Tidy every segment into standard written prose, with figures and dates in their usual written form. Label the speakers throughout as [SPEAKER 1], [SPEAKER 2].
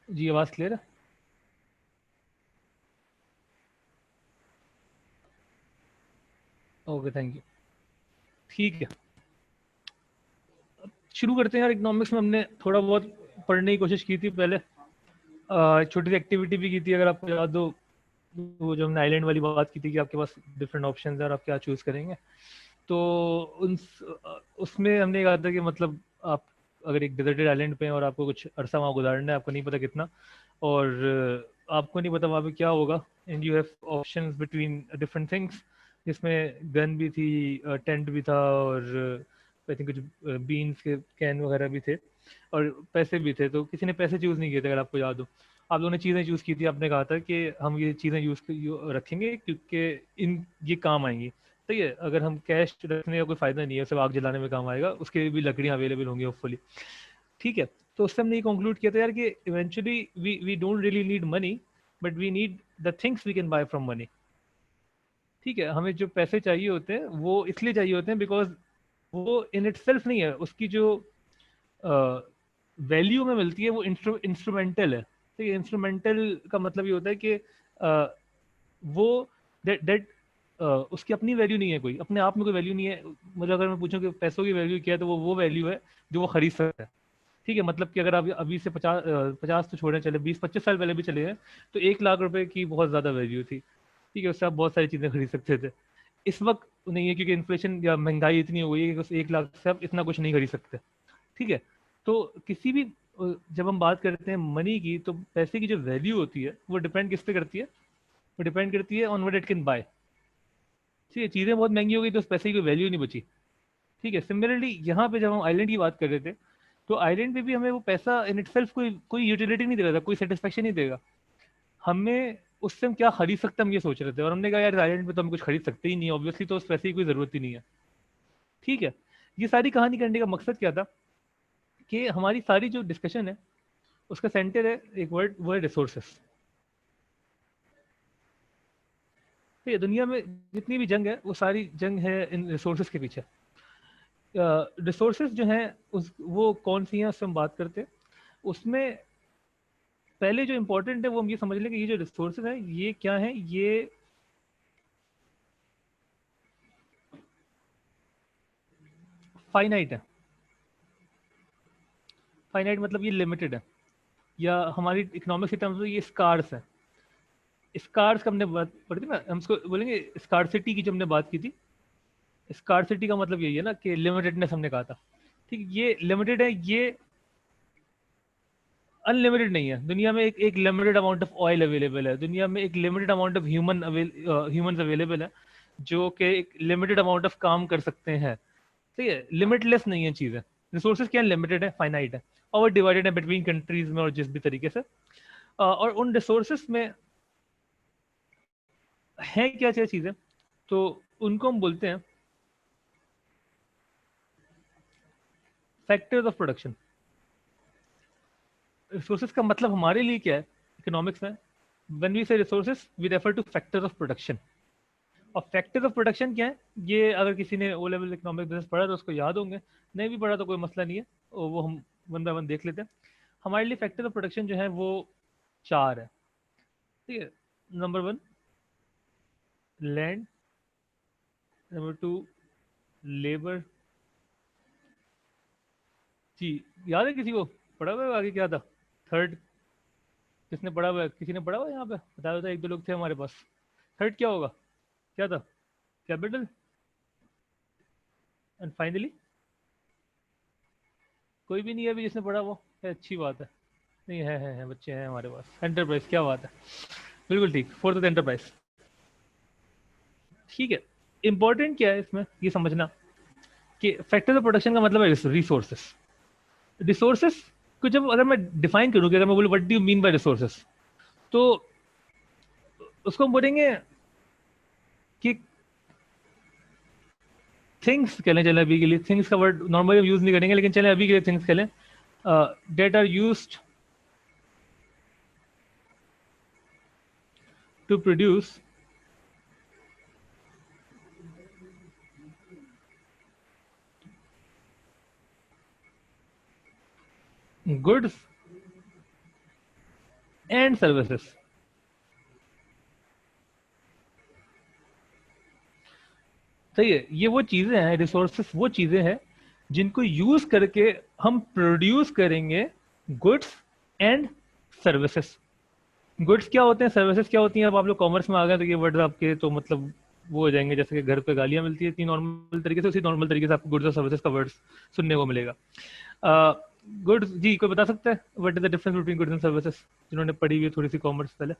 [SPEAKER 1] जी आवाज़ क्लियर है? Okay, thank you. ठीक है, शुरू करते हैं यार। इकोनॉमिक्स में हमने थोड़ा बहुत पढ़ने की कोशिश की थी पहले। छोटी सी एक्टिविटी भी की थी, अगर आपको याद हो। वो जो हमने आइलैंड वाली बात की थी कि आपके पास डिफरेंट ऑप्शन है और आप क्या चूज करेंगे। तो उन उसमें हमने कहा था कि मतलब आप अगर एक डेजर्टेड आइलैंड पे हैं और आपको कुछ अरसा वहाँ गुजारना है, आपको नहीं पता कितना, और आपको नहीं पता वहाँ पे क्या होगा, and you have options between different things, जिसमें गन भी थी, टेंट भी था, और आई थिंक कुछ बीन्स के कैन वगैरह भी थे, और पैसे भी थे। तो किसी ने पैसे चूज़ नहीं किए थे, अगर आपको याद हो। आप लोगों ने चीज़ें चूज़ की थी, आपने कहा था कि हम ये चीज़ें रखेंगे क्योंकि इन ये काम आएंगी। सही है, अगर हम कैश रखने का कोई फ़ायदा नहीं है, सिर्फ आग जलाने में काम आएगा, उसके लिए भी लकड़ियाँ अवेलेबल होंगी होपफुली। ठीक है, तो उससे हमने ये कंक्लूड किया था यार कि eventually we don't really need money, but we need the things we can buy from money. ठीक है, हमें जो पैसे चाहिए होते हैं वो इसलिए चाहिए होते हैं बिकॉज वो इन इटसेल्फ नहीं है, उसकी जो वैल्यू में मिलती है वो इंस्ट्रूमेंटल है। ठीक है, इंस्ट्रूमेंटल का मतलब ये होता है कि वो दैट उसकी अपनी वैल्यू नहीं है, कोई अपने आप में कोई वैल्यू नहीं है। मतलब अगर मैं पूछूं कि पैसों की वैल्यू क्या है, तो वो वैल्यू है जो वो खरीद सकता है। ठीक है, मतलब कि अगर आप अभी से 50 तो छोड़ने चले, 20-25 साल पहले भी चले हैं, तो 1 लाख रुपए की बहुत ज़्यादा वैल्यू थी। ठीक है, उससे आप बहुत सारी चीज़ें खरीद सकते थे। इस वक्त नहीं है, क्योंकि इन्फ्लेशन या महंगाई इतनी हो गई है कि उस 1 लाख से आप इतना कुछ नहीं खरीद सकते। ठीक है, तो किसी भी जब हम बात करते हैं मनी की, तो पैसे की जो वैल्यू होती है वो डिपेंड किस पे करती है? वो डिपेंड करती है on what it can buy. ठीक है, चीज़ें बहुत महंगी हो गई तो उस पैसे की वैल्यू नहीं बची। ठीक है, सिमिलरली यहाँ पे जब हम आइलैंड की बात कर रहे थे, तो आइलैंड पे भी हमें वो पैसा इन इटसेल्फ कोई कोई यूटिलिटी नहीं दे रहा था, कोई सेटिस्फेक्शन नहीं देगा हमें। उससे हम क्या खरीद सकते हैं, हम ये सोच रहे थे, और हमने कहा यार आइलैंड पे तो हम कुछ खरीद सकते ही नहीं, ऑब्वियसली, तो उस पैसे की कोई ज़रूरत ही नहीं है। ठीक है, ये सारी कहानी करने का मकसद क्या था? कि हमारी सारी जो डिस्कशन है उसका सेंटर है एक वर्ड, वो है रिसोर्सेस। तो ये दुनिया में जितनी भी जंग है वो सारी जंग है इन रिसोर्सेस के पीछे। रिसोर्सेज जो हैं उस वो कौन सी हैं, उससे हम बात करते हैं। उसमें पहले जो इंपॉर्टेंट है वो हम ये समझ लें कि ये जो रिसोर्सेज हैं ये क्या है। ये फाइनाइट है। फाइनाइट मतलब ये लिमिटेड है, या हमारी इकोनॉमिक्स के टर्म्स में ये स्कार्स है। स्कार्स का हमने बात पढ़ी थी ना, हम उसको बोलेंगे स्कार्सिटी की, जो हमने बात की थी। स्कार्सिटी का मतलब यही है ना कि लिमिटेडनेस, हमने कहा था। ठीक, ये लिमिटेड है, ये अनलिमिटेड नहीं है। दुनिया में एक एक limited amount of oil available है, दुनिया में एक limited amount of humans available है, जो कि एक लिमिटेड अमाउंट ऑफ काम कर सकते हैं। ठीक है, लिमिटलेस नहीं है चीज़ें। रिसोर्सेज क्या है? लिमिटेड है, फाइनाइट है, और डिवाइडेड है बिटवीन कंट्रीज में, और जिस भी तरीके से। और उन रिसोर्सेज में है क्या क्या चीज़ें, तो उनको हम बोलते हैं फैक्टर्स ऑफ प्रोडक्शन। रिसोर्सेज का मतलब हमारे लिए क्या है इकोनॉमिक्स में? When we say resources we refer to factors of production. और फैक्टर्स ऑफ प्रोडक्शन क्या है? ये अगर किसी ने ओ लेवल इकोनॉमिक बिजनेस पढ़ा तो उसको याद होंगे, नहीं भी पढ़ा तो कोई मसला नहीं है, और वो हम वन बाय वन देख लेते हैं। हमारे लिए फैक्टर्स ऑफ प्रोडक्शन जो है वो 4 है। ठीक है, नंबर 1 लैंड, नंबर 2 लेबर। जी, याद है किसी को? पढ़ा हुआ है आगे क्या था? थर्ड किसने पढ़ा हुआ है? किसी ने पढ़ा हुआ है यहाँ पे? बता दो, एक दो लोग थे हमारे पास। थर्ड क्या होगा? क्या था? कैपिटल। एंड फाइनली कोई भी नहीं है अभी जिसने पढ़ा वो है, अच्छी बात है। नहीं है बच्चे हैं हमारे पास। एंटरप्राइज, क्या बात है, बिल्कुल ठीक, फोर्थ एंटरप्राइज। ठीक है, इंपॉर्टेंट क्या है इसमें ये समझना कि फैक्टर्स ऑफ प्रोडक्शन का मतलब है रिसोर्सेस। रिसोर्सेस को जब अगर मैं डिफाइन करूँ कि अगर मैं बोलूँ what do you mean by resources, तो उसको हम बोलेंगे कि थिंग्स कह लें, चले अभी के लिए थिंग्स का वर्ड नॉर्मली यूज नहीं करेंगे, लेकिन चले अभी के लिए थिंग्स कह लें, that are used to produce goods and services. सही है, ये वो चीजें हैं, रिसोर्सेस वो चीजें हैं जिनको यूज करके हम प्रोड्यूस करेंगे गुड्स एंड सर्विसेज। गुड्स क्या होते हैं, सर्विसेज क्या होती हैं? अब आप लोग कॉमर्स में आ गए तो ये वर्ड आपके तो मतलब वो हो जाएंगे, जैसे कि घर पे गालियां मिलती है इतनी नॉर्मल तरीके से, उसी नॉर्मल तरीके से आपको गुड्स और सर्विसेज का वर्ड सुनने को मिलेगा। गुड्स जी, कोई बता सकता है what is the difference between goods and services, जिन्होंने पढ़ी हुई है थोड़ी सी कॉमर्स पहले?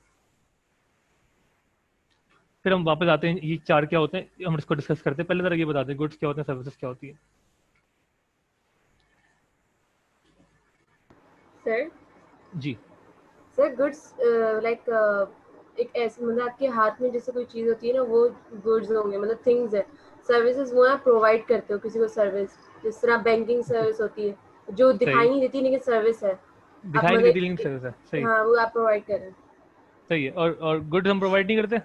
[SPEAKER 1] फिर हम वापस आते हैं, ये चार क्या होते हैं हम इसको डिस्कस करते हैं। पहले जरा ये बताते हैं गुड्स क्या होते हैं, सर्विसेज क्या होती है।
[SPEAKER 2] सर
[SPEAKER 1] जी
[SPEAKER 2] सर गुड्स लाइक एक ऐसे मतलब आपके हाथ में जैसे कोई चीज होती है ना, वो गुड्स होंगे, मतलब थिंग्स है। सर्विसेज वो आप प्रोवाइड करते हो किसी को सर्विस, जिस तरह बैंकिंग सर्विस होती है जो
[SPEAKER 1] सही,
[SPEAKER 2] दिखाई नहीं देती लेकिन सर्विस है। आप
[SPEAKER 1] दिखाई नहीं देती लेकिन
[SPEAKER 2] मतलब
[SPEAKER 1] सर्विस है, सही।
[SPEAKER 2] हाँ वो आप प्रोवाइड कर रहे हैं।
[SPEAKER 1] सही है, और गुड्स हम प्रोवाइड नहीं करते।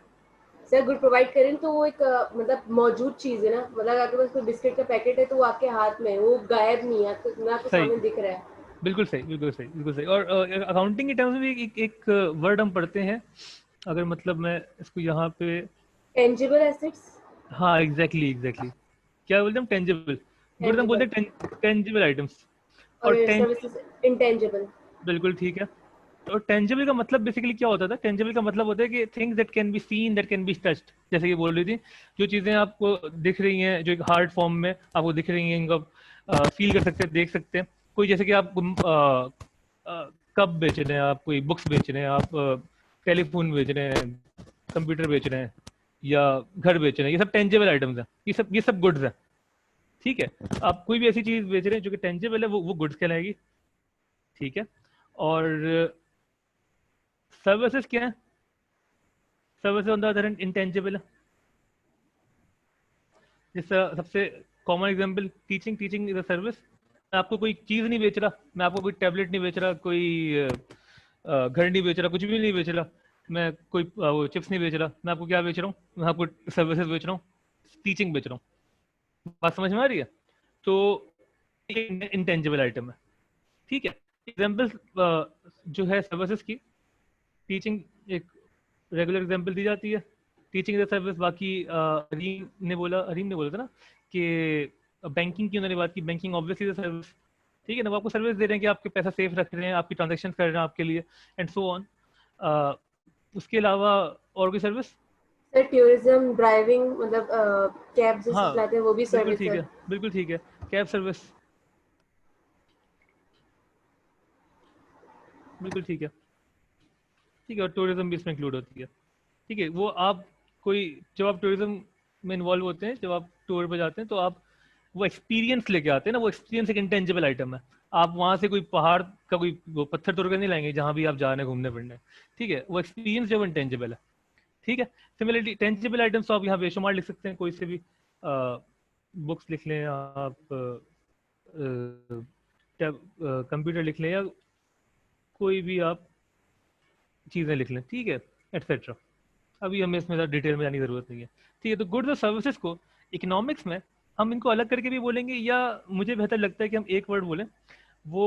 [SPEAKER 2] सर गुड प्रोवाइड करें तो वो एक मतलब मौजूद चीज है ना, मतलब आपके पास कोई बिस्किट का पैकेट है तो वो आपके हाथ में है, वो गायब नहीं है, आपको आपके
[SPEAKER 1] सही,
[SPEAKER 2] सामने दिख रहा है।
[SPEAKER 1] बिल्कुल सही, बिल्कुल सही, बिल्कुल सही। और अकाउंटिंग के टर्म्स में एक वर्ड हम पढ़ते हैं, अगर मतलब मैं इसको यहाँ पे,
[SPEAKER 2] टेंजिबल एसेट्स।
[SPEAKER 1] हाँ एग्जैक्टली एग्जैक्टली, क्या बोलते हैं, टेंजिबल। गुड्स हम
[SPEAKER 2] टेंजिबल।
[SPEAKER 1] बोलते हैं टेंजिबल आइटम्स। और
[SPEAKER 2] और सर्विसेज इंटेंजिबल।
[SPEAKER 1] बिल्कुल ठीक है। तो टेंजिबल का मतलब बेसिकली क्या होता था? टेंजिबल का मतलब होता है कि things that can be seen, that can be touched. जैसे कि बोल रही थी, जो चीजें आपको दिख रही हैं, जो एक हार्ड फॉर्म में आपको दिख रही हैं, इनको आप फील कर सकते हैं, देख सकते हैं। कोई जैसे कि आप कप बेच रहे हैं, आप कोई बुक्स बेच रहे हैं, आप टेलीफोन बेच रहे हैं, कंप्यूटर बेच रहे हैं, या घर बेच रहे हैं, ये सब टेंजिबल आइटम्स हैं, ये सब गुड्स हैं। ठीक है, आप कोई भी ऐसी चीज बेच रहे हैं जो कि टेंजिबल है, वो गुड्स कहलाएगी। ठीक है। और सर्विसेज क्या है? Services on the other hand intangible है। जिसका सबसे common example, teaching. Teaching is a service. मैं आपको कोई चीज़ नहीं बेच रहा, मैं आपको कोई टैबलेट नहीं बेच रहा, कोई घर नहीं बेच रहा, कुछ भी नहीं बेच रहा। मैं कोई वो चिप्स नहीं बेच रहा, मैं आपको क्या बेच रहा हूँ? मैं आपको सर्विसेज बेच रहा हूँ, टीचिंग बेच रहा हूँ। बात समझ में आ रही है? तो इंटेंजिबल आइटम है। ठीक है। एग्जाम्पल जो है सर्विसेज की, टीचिंग एक रेगुलर एग्जांपल दी जाती है। टीचिंग एज सर्विस, बाकी अरीम ने बोला था ना कि बैंकिंग की उन्होंने बात की, बैंकिंग ऑब्वियसली सर्विस। ठीक है ना, वो आपको सर्विस दे रहे हैं कि आपके पैसा सेफ रख रहे हैं, आपकी ट्रांजेक्शन कर रहे हैं आपके लिए, एंड सो ऑन। उसके अलावा और कोई सर्विस?
[SPEAKER 2] सर टूरिज्म ड्राइविंग, मतलब कैब जैसे
[SPEAKER 1] हाँ
[SPEAKER 2] चलाते हैं वो भी
[SPEAKER 1] बिल्कुल
[SPEAKER 2] सर्विस
[SPEAKER 1] ठीक
[SPEAKER 2] है।
[SPEAKER 1] है, बिल्कुल ठीक है। कैब सर्विस, बिल्कुल ठीक है। ठीक है, और टूरिज्म भी इसमें इंक्लूड होती है। ठीक है, वो आप कोई, जब आप टूरिज्म में इन्वॉल्व होते हैं, जब आप टूर पर जाते हैं, तो आप वो एक्सपीरियंस लेके आते हैं ना। वो एक्सपीरियंस एक इंटेंजिबल आइटम है। आप वहां से कोई पहाड़ का कोई वो पत्थर तोड़ कर नहीं लाएंगे जहां भी आप जा रहे हैं घूमने फिरने। ठीक है, वो एक्सपीरियंस जो इंटेंजिबल है। ठीक है। सिमिलरली टेंजिबल आइटम्स तो आप यहाँ बेशुमार लिख सकते हैं, कोई से भी बुक्स लिख लें आप, कंप्यूटर लिख लें, या कोई भी आप चीज़ें लिख लें। ठीक है, एटसेट्रा। अभी हमें इसमें ज़्यादा डिटेल में जाने की ज़रूरत नहीं है। ठीक है, तो गुड्स और सर्विसेज को इकोनॉमिक्स में हम इनको अलग करके भी बोलेंगे, या मुझे बेहतर लगता है कि हम एक वर्ड बोलें। वो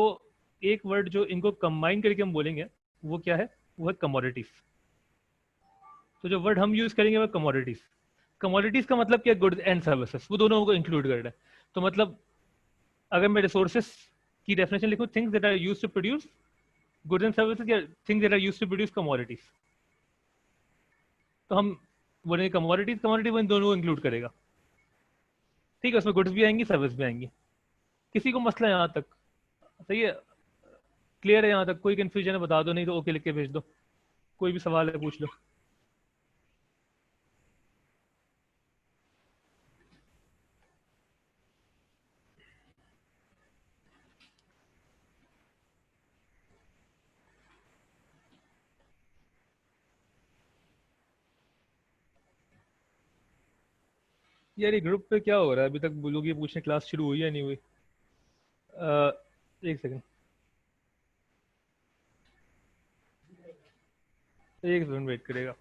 [SPEAKER 1] एक वर्ड जो इनको कंबाइन करके हम बोलेंगे, वो क्या है? वो है कमोडिटीज। तो जो वर्ड हम यूज करेंगे वो कमोडिटीज। कमोडिटीज का मतलब क्या? गुड्स एंड सर्विसेज, वो दोनों को इंक्लूड कर रहा है। तो मतलब अगर मैं रिसोर्सेज की डेफिनेशन लिखूं, things that are used to produce goods and services, या things that are used to produce commodities, तो हम बोलेंगे कमोडिटीज। कमोडिटी वो इन दोनों को इंक्लूड करेगा। ठीक है, उसमें गुड्स भी आएंगी, सर्विस भी आएंगी। किसी को मसला यहाँ तक सही है, क्लियर है? यहाँ तक कोई कंफ्यूजन है बता दो, नहीं तो ओके लिख के भेज दो। कोई भी सवाल है पूछ लो। यार ये ग्रुप पे क्या हो रहा है अभी तक? लोग ये पूछने क्लास शुरू हुई या नहीं हुई? एक सेकंड, एक सेकंड वेट करेगा।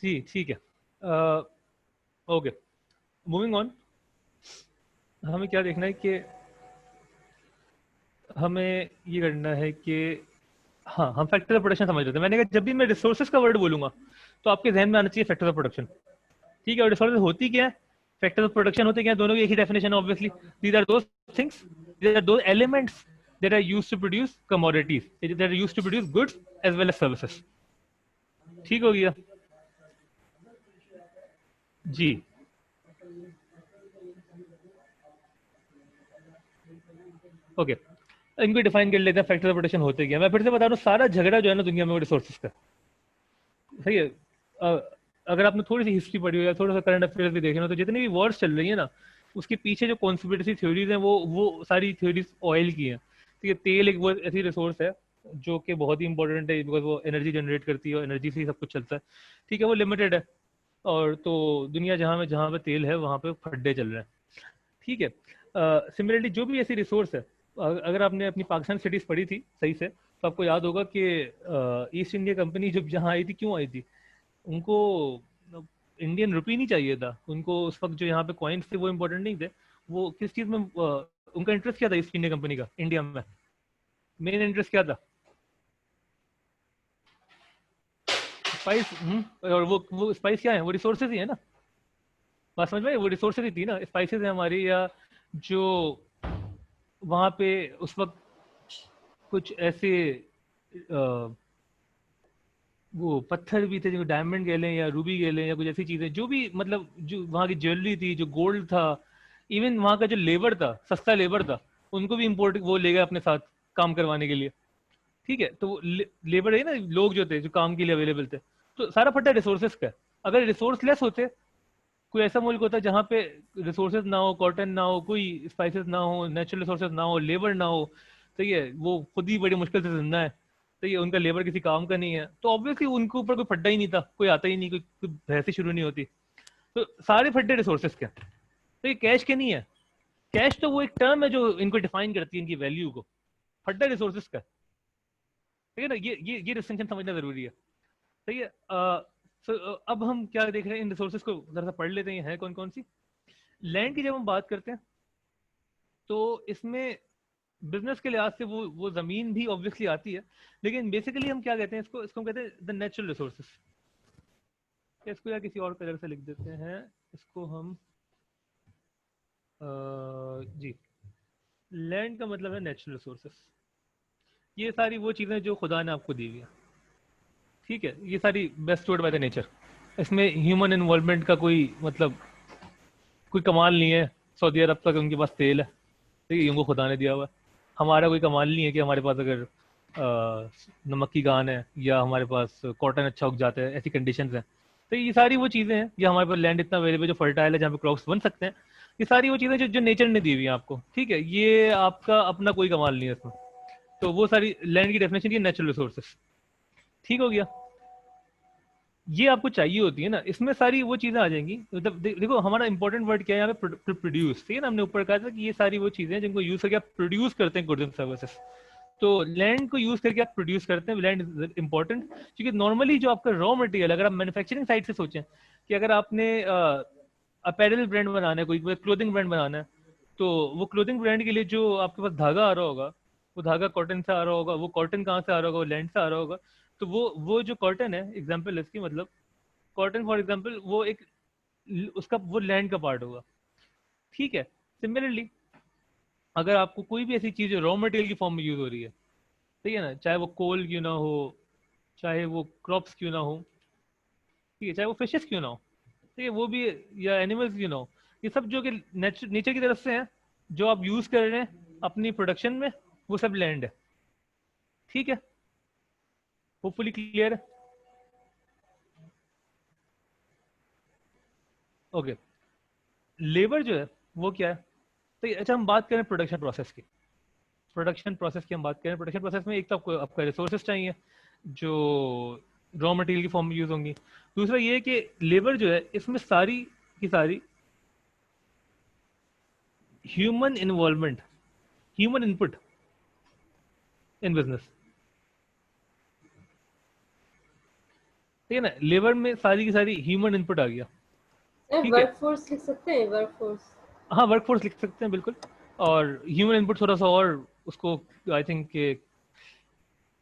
[SPEAKER 1] जी ठीक है, ओके, मूविंग ऑन। हमें क्या देखना है कि हमें ये करना है कि हाँ, हम फैक्टर ऑफ प्रोडक्शन समझ लेते हैं। मैंने कहा जब भी मैं रिसोर्सेज का वर्ड बोलूंगा तो आपके जहन में आना चाहिए फैक्टर ऑफ प्रोडक्शन। ठीक है, और रिसोर्सेज होती क्या है, फैक्टर ऑफ प्रोडक्शन होते क्या है, दोनों की एक ही डेफिनेशन है obviously. These are those things, these are those elements that are used to produce commodities, that are used to produce goods as well as services। ठीक हो गया जी। ओके, इनको डिफाइन कर लेते हैं फैक्टर ऑफ प्रोडक्शन होते क्या। मैं फिर से बता रहा हूँ, सारा झगड़ा जो है ना दुनिया में वो रिसोर्सेज का, सही है। अगर आपने थोड़ी सी हिस्ट्री पढ़ी हो या थोड़ा सा करंट अफेयर्स भी देखे ना, तो जितनी भी वॉर्स चल रही है ना, उसके पीछे जो कॉन्स्पिरेसी थ्योरीज हैं वो सारी थ्योरीज ऑयल की हैं। ठीक है, तेल एक वो ऐसी रिसोर्स है जो कि बहुत ही इंपॉर्टेंट है, बिकॉज वो एनर्जी जनरेट करती है और एनर्जी से ही सब कुछ चलता है। ठीक है, वो लिमिटेड है, और तो दुनिया जहाँ पे तेल है वहाँ पे फड्डे चल रहे हैं। ठीक है, सिमिलरली जो भी ऐसी रिसोर्स है, अगर आपने अपनी पाकिस्तान सिटीज पढ़ी थी सही से, तो आपको याद होगा कि ईस्ट इंडिया कंपनी जब यहाँ आई थी, क्यों आई थी, उनको इंडियन रुपी नहीं चाहिए था उनको उस वक्त। जो यहाँ पे कॉइन्स थे वो इम्पोर्टेंट नहीं थे। वो किस चीज में उनका इंटरेस्ट क्या था ईस्ट इंडिया कंपनी का इंडिया में, मेन इंटरेस्ट क्या था, स्पाइस। और वो स्पाइस क्या है, वो रिसोर्सेज ही है ना। बात समझ में, वो रिसोर्सेज ही थी ना, स्पाइसेस है हमारी, या जो वहाँ पे उस वक्त कुछ ऐसे वो पत्थर भी थे, जो डायमंड कह लें या रूबी कह लें या कुछ ऐसी चीजें, जो भी मतलब जो वहाँ की ज्वेलरी थी, जो गोल्ड था, इवन वहाँ का जो लेबर था, सस्ता लेबर था, उनको भी इम्पोर्ट वो ले गए अपने साथ काम करवाने के लिए। ठीक है, तो लेबर है ना, लोग जो थे जो काम के लिए अवेलेबल थे, तो सारा फटा रिसोर्सेज का है। अगर रिसोर्स लेस होते, कोई ऐसा मुल्क होता जहाँ पे रिसोर्सेज ना हो, कॉटन ना हो, कोई स्पाइसेस ना हो, नेचुरल रिसोर्सेज ना हो, लेबर ना हो, तो ये वो खुद ही बड़ी मुश्किल से जिंदा है, तो ये उनका लेबर किसी काम का नहीं है, तो ऑब्वियसली उनके ऊपर कोई फड्डा ही नहीं था, कोई आता ही नहीं, कोई बहस ही शुरू नहीं होती। तो सारे फड्डे रिसोर्सेज के, तो ये कैश के नहीं है। कैश तो वो एक टर्म है जो इनको डिफाइन करती है, इनकी वैल्यू को। फड्डा रिसोर्सेज का, ठीक है ना, ये डिस्टिंक्शन समझना जरूरी है। सही है। अब हम क्या देख रहे हैं, इन रिसोर्सेज को जरा सा पढ़ लेते हैं कौन कौन सी। लैंड की जब हम बात करते हैं तो इसमें बिजनेस के लिहाज से वो जमीन भी ऑब्वियसली आती है, लेकिन बेसिकली हम क्या कहते हैं इसको, हम कहते हैं द नेचुरल रिसोर्सेज। इसको या किसी और कलर से लिख देते हैं, इसको हम जी, लैंड का मतलब है नेचुरल रिसोर्सेज। ये सारी वो चीज़ें जो खुदा ने आपको दी हुई है। ठीक है, ये सारी बेस्ट बाय द नेचर। इसमें ह्यूमन इन्वॉल्वमेंट का कोई मतलब कोई कमाल नहीं है। सऊदी अरब तक उनके पास तेल है, ठीक है, उनको खुदा ने दिया हुआ है। हमारा कोई कमाल नहीं है कि हमारे पास अगर नमक की कान है या हमारे पास कॉटन अच्छा उग जाता है, ऐसी कंडीशंस हैं। तो ये सारी वो चीज़ें हैं, या हमारे पास लैंड इतना अवेलेबल है जो फर्टाइल है, जहाँ पे क्रॉप्स बन सकते हैं। ये सारी वो चीज़ें जो नेचर ने दी हुई है आपको। ठीक है, ये आपका अपना कोई कमाल नहीं है इसमें। तो वो सारी लैंड की डेफिनेशन की नेचुरल रिसोर्सेस। ठीक हो गया, ये आपको चाहिए होती है ना, इसमें सारी वो चीजें आ जाएंगी। मतलब देखो हमारा इंपॉर्टेंट वर्ड क्या है यहाँ पे, प्रोड्यूस। ठीक है ना, हमने ऊपर कहा था कि ये सारी वो चीजें हैं जिनको यूज करके आप प्रोड्यूस करते हैं गुड्स एंड सर्विसेज। तो लैंड को यूज करके आप प्रोड्यूस करते हैं, लैंड इज इंपॉर्टेंट। क्योंकि नॉर्मली जो आपका रॉ मटेरियल, अगर आप मैन्युफैक्चरिंग साइड से सोचें कि अगर आपने अपैरल ब्रांड बनाना है, कोई क्लोथिंग ब्रांड बनाना है, तो वो क्लोथिंग ब्रांड के लिए जो आपके पास धागा आ रहा होगा, वो धागा कॉटन से आ रहा होगा। वो कॉटन कहाँ से आ रहा होगा, वो लैंड से आ रहा होगा। तो वो जो कॉटन है, एग्जाम्पल इसकी, मतलब कॉटन फॉर एग्जाम्पल, वो एक उसका वो लैंड का पार्ट होगा। ठीक है, सिमिलरली अगर आपको कोई भी ऐसी चीज रॉ मटेरियल की फॉर्म में यूज हो रही है, ठीक है ना, चाहे वो कोल क्यों ना हो, चाहे वो क्रॉप्स क्यों ना हो, ठीक है, चाहे वो फिशेस क्यों ना हो, ठीक है, वो भी, या एनिमल्स क्यों ना हो, ये सब जो कि नेचर की तरफ से हैं, जो आप यूज कर रहे हैं अपनी प्रोडक्शन में, वो सब लैंड है। ठीक है, होपफुली क्लियर है। ओके, लेबर जो है वो क्या है। तो अच्छा, हम बात करें प्रोडक्शन प्रोसेस की। प्रोडक्शन प्रोसेस की हम बात करें, प्रोडक्शन प्रोसेस में एक तो आपको आपका रिसोर्सेज चाहिए जो रॉ मटेरियल की फॉर्म में यूज होंगी। दूसरा ये है कि लेबर जो है इसमें सारी की सारी human involvement, human input in business. ठीक है ना, लेबर में सारी की सारी ह्यूमन इनपुट आ गया, ठीक है।
[SPEAKER 2] वर्कफोर्स लिख सकते हैं, वर्कफोर्स।
[SPEAKER 1] हाँ वर्कफोर्स लिख सकते हैं बिल्कुल, और ह्यूमन इनपुट थोड़ा सा और उसको आई थिंक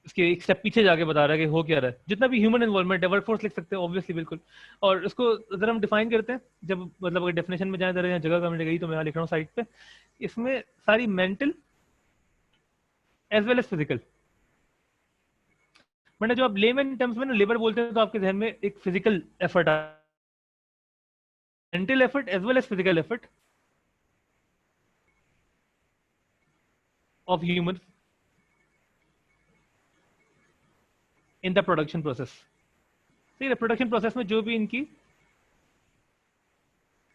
[SPEAKER 1] इसके एक स्टेप पीछे जाके बता रहा है कि हो क्या रहा है, जितना भी ह्यूमन इन्वॉल्वमेंट है वर्कफोर्स लिख सकते हैं ऑब्वियसली बिल्कुल। और इसको अगर हम डिफाइन करते हैं, जब मतलब अगर डेफिनेशन में जाए, जरा जगह कम गई तो मैं यहाँ लिख रहा हूँ साइड पे, इसमें सारी mental as well as physical, मतलब जो आप लेमन टर्म्स में ना लेबर बोलते हैं तो आपके ध्यान में एक physical effort, mental effort as well as physical effort of human in the production process. ठीक है, प्रोडक्शन प्रोसेस में जो भी इनकी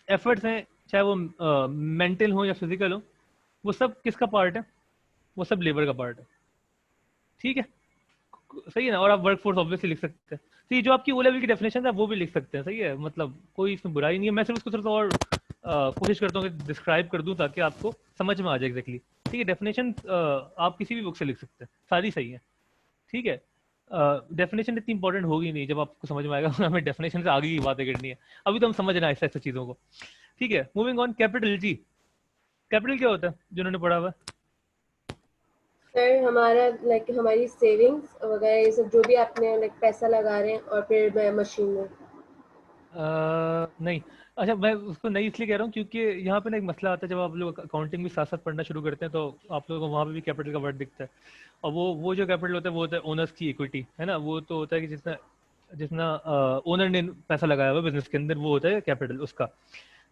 [SPEAKER 1] एफर्ट्स हैं, चाहे वो मेंटल हो या फिजिकल हो, वो सब किसका पार्ट है, वो सब लेबर का पार्ट है, ठीक है। सही है ना, और आप वर्क फोर्स ऑब्वियसली लिख सकते हैं। तो ये जो आपकी ओ लेवल की डेफिनेशन है वो भी लिख सकते हैं, सही है, मतलब कोई इसमें बुराई नहीं है। मैं सिर्फ उसको थोड़ा सा और कोशिश करता हूँ कि डिस्क्राइब कर दूं ताकि आपको समझ में आ जाए एग्जैक्टली, ठीक है। डेफिनेशन आप किसी भी बुक से लिख सकते हैं, सारी सही है, ठीक है। डेफिनेशन इतनी इंपॉर्टेंट होगी नहीं, जब आपको समझ में आएगा हमें डेफिनेशन से आगे की बातें करनी है, अभी तो हम समझ रहे हैं ऐसे ऐसे चीज़ों को, ठीक है। Moving on, capital G, capital क्या होता है जिन्होंने पढ़ा हुआ है?
[SPEAKER 2] सर हमारा लाइक हमारी सेविंग्स वगैरह ये सब जो भी आपने लाइक पैसा लगा रहे हैं, और फिर मशीन में।
[SPEAKER 1] नहीं, अच्छा मैं उसको नहीं इसलिए कह रहा हूँ क्योंकि यहाँ पे ना एक मसला आता है, जब आप लोग अकाउंटिंग भी साथ साथ पढ़ना शुरू करते हैं तो आप लोगों को वहाँ पे भी कैपिटल का वर्ड दिखता है, और वो जो कैपिटल होता है वो होता है ओनर्स की इक्विटी, है ना। वो तो होता है कि जितना जितना ओनर ने पैसा लगाया हुआ बिजनेस के अंदर, वो होता है कैपिटल उसका,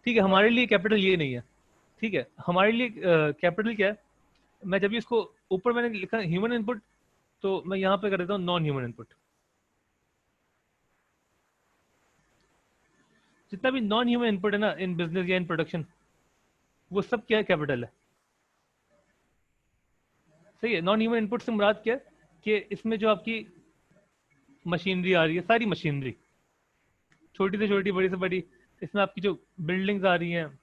[SPEAKER 1] ठीक है। हमारे लिए कैपिटल ये नहीं है, ठीक है। हमारे लिए कैपिटल क्या है, मैं जब भी इसको ऊपर मैंने लिखा ह्यूमन इनपुट, तो मैं यहाँ पे कर देता हूँ नॉन ह्यूमन इनपुट। जितना भी नॉन ह्यूमन इनपुट है ना इन बिजनेस या इन प्रोडक्शन, वो सब क्या है, कैपिटल है, सही है। नॉन ह्यूमन इनपुट से मुराद क्या है कि इसमें जो आपकी मशीनरी आ रही है, सारी मशीनरी, छोटी से छोटी बड़ी से बड़ी, इसमें आपकी जो बिल्डिंग्स आ रही हैं,